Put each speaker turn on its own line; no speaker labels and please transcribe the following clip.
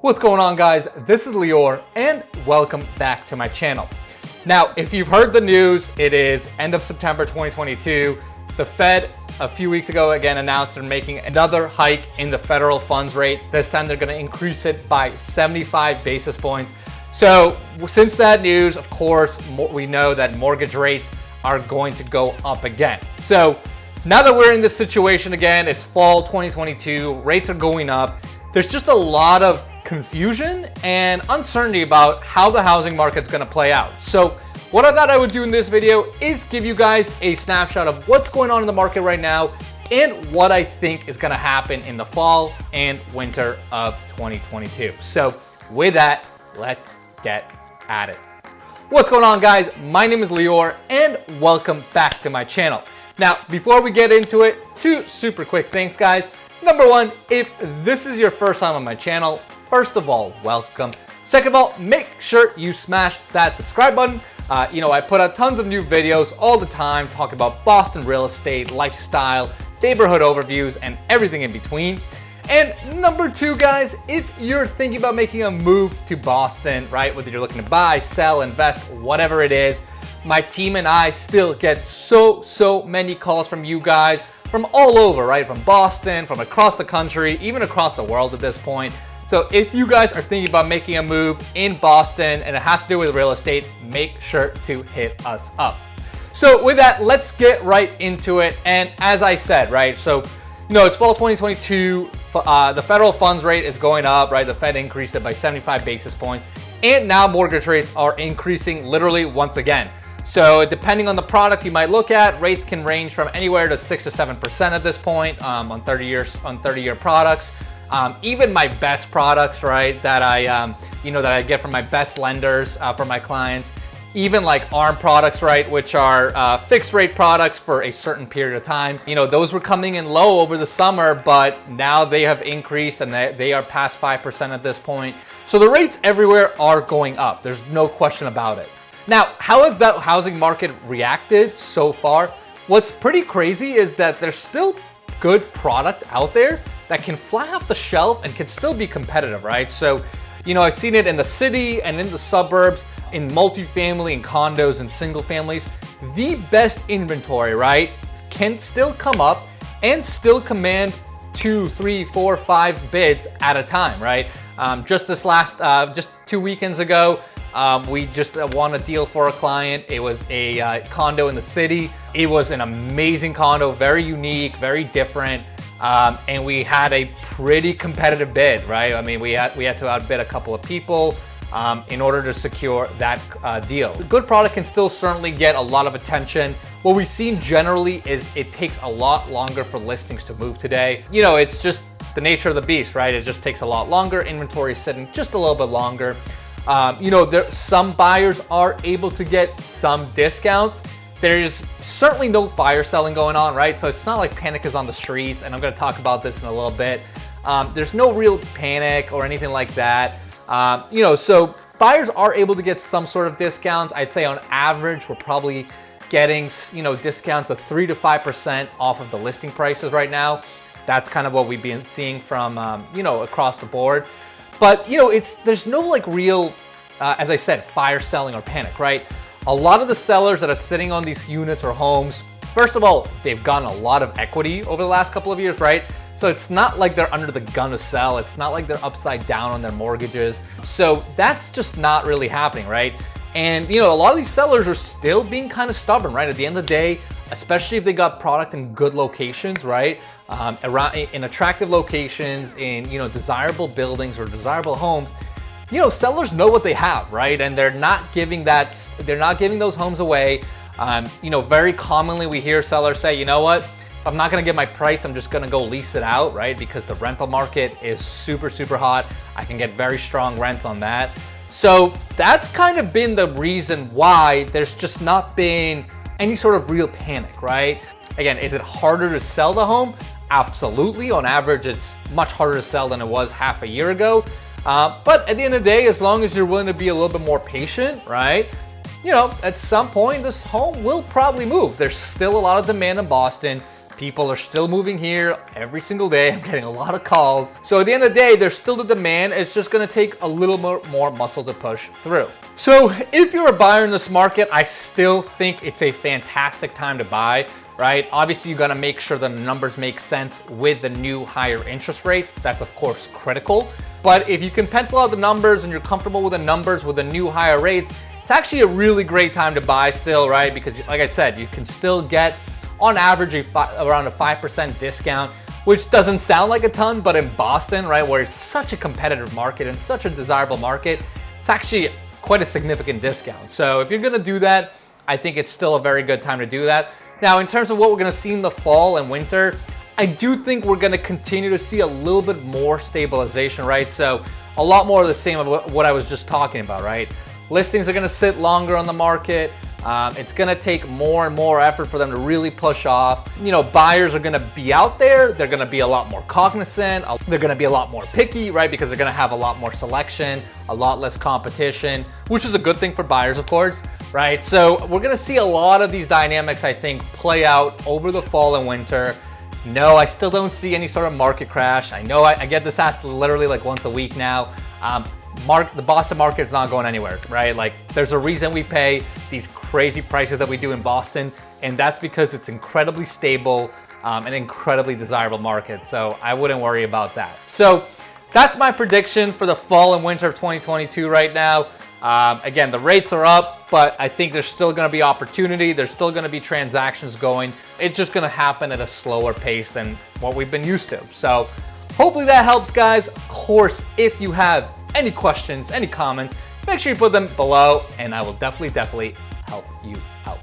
What's going on, guys? This is Lior and welcome back to my channel. Now, if you've heard the news, it is end of September 2022. The Fed a few weeks ago again announced they're making another hike in the federal funds rate. This time they're going to increase it by 75 basis points. So since that news, of course, we know that mortgage rates are going to go up again. So now that we're in this situation again, it's fall 2022, rates are going up. There's just a lot of confusion and uncertainty about how the housing market's going to play out. So what I thought I would do in this video is give you guys a snapshot of what's going on in the market right now and what I think is going to happen in the fall and winter of 2022. So with that, let's get at it. What's going on, guys? My name is Lior and welcome back to my channel. Now, before we get into it, two super quick things, guys. Number one, if this is your first time on my channel, first of all, welcome. Second of all, make sure you smash that subscribe button. I put out tons of new videos all the time talking about Boston real estate, lifestyle, neighborhood overviews, and everything in between. And number two, guys, if you're thinking about making a move to Boston, right, whether you're looking to buy, sell, invest, whatever it is, my team and I still get so many calls from you guys from all over, right? From Boston, from across the country, even across the world at this point. So if you guys are thinking about making a move in Boston and it has to do with real estate, make sure to hit us up. So with that, let's get right into it. And as I said, right, so, it's fall 2022, the federal funds rate is going up, right? The Fed increased it by 75 basis points. And now mortgage rates are increasing literally once again. So depending on the product you might look at, rates can range from anywhere to 6 to 7% at this point on 30-year products. Even my best products, right, that I get from my best lenders for my clients, even like ARM products, right, which are fixed rate products for a certain period of time. Those were coming in low over the summer, but now they have increased and they are past 5% at this point. So the rates everywhere are going up. There's no question about it. Now, how has that housing market reacted so far? What's pretty crazy is that there's still good product out there that can fly off the shelf and can still be competitive, right? So, I've seen it in the city and in the suburbs, in multifamily and condos and single families. The best inventory, right, can still come up and still command 2, 3, 4, 5 bids at a time, right? Just 2 weekends ago, we just won a deal for a client. It was a condo in the city. It was an amazing condo, very unique, very different. And we had a pretty competitive bid, right? I mean, we had to outbid a couple of people in order to secure that deal. The good product can still certainly get a lot of attention. What we've seen generally is it takes a lot longer for listings to move today. It's just the nature of the beast, right? It just takes a lot longer. Inventory is sitting just a little bit longer. Some buyers are able to get some discounts. There's certainly no fire selling going on, right? So it's not like panic is on the streets, and I'm going to talk about this in a little bit. There's no real panic or anything like that. So buyers are able to get some sort of discounts. I'd say on average, we're probably getting, discounts of 3 to 5% off of the listing prices right now. That's kind of what we've been seeing from, across the board. But, there's no like real, as I said, fire selling or panic, right? A lot of the sellers that are sitting on these units or homes, first of all, they've gotten a lot of equity over the last couple of years, right? So it's not like they're under the gun to sell. It's not like they're upside down on their mortgages. So that's just not really happening, right? And, a lot of these sellers are still being kind of stubborn, right? At the end of the day, especially if they got product in good locations, right? In attractive locations, in, desirable buildings or desirable homes, sellers know what they have, right? And they're not giving those homes away. Very commonly we hear sellers say, you know what? If I'm not gonna get my price, I'm just gonna go lease it out, right? Because the rental market is super hot. I can get very strong rents on that. So that's kind of been the reason why there's just not been any sort of real panic, right? Again, is it harder to sell the home? Absolutely. On average, it's much harder to sell than it was half a year ago. But at the end of the day, as long as you're willing to be a little bit more patient, right? At some point, this home will probably move. There's still a lot of demand in Boston. People are still moving here every single day. I'm getting a lot of calls. So at the end of the day, there's still the demand. It's just gonna take a little more muscle to push through. So if you're a buyer in this market, I still think it's a fantastic time to buy, right? Obviously, you gotta make sure the numbers make sense with the new higher interest rates. That's of course critical. But if you can pencil out the numbers and you're comfortable with the numbers with the new higher rates, it's actually a really great time to buy still, right? Because like I said, you can still get on average around a 5% discount, which doesn't sound like a ton, but in Boston, right, where it's such a competitive market and such a desirable market, it's actually quite a significant discount. So if you're gonna do that, I think it's still a very good time to do that. Now, in terms of what we're gonna see in the fall and winter, I do think we're gonna continue to see a little bit more stabilization, right? So a lot more of the same of what I was just talking about, right? Listings are gonna sit longer on the market. It's gonna take more and more effort for them to really push off. You know, buyers are gonna be out there. They're gonna be a lot more cognizant. They're gonna be a lot more picky, right? Because they're gonna have a lot more selection, a lot less competition, which is a good thing for buyers, of course, right? So we're gonna see a lot of these dynamics, I think, play out over the fall and winter. No, I still don't see any sort of market crash. I know I get this asked literally like once a week now. The Boston market's not going anywhere, right? Like there's a reason we pay these crazy prices that we do in Boston, and that's because it's incredibly stable, an incredibly desirable market. So I wouldn't worry about that. So that's my prediction for the fall and winter of 2022 right now. Again, the rates are up, but I think there's still gonna be opportunity. There's still gonna be transactions going. It's just gonna happen at a slower pace than what we've been used to. So hopefully that helps, guys. Of course, if you have any questions, any comments, make sure you put them below and I will definitely help you out.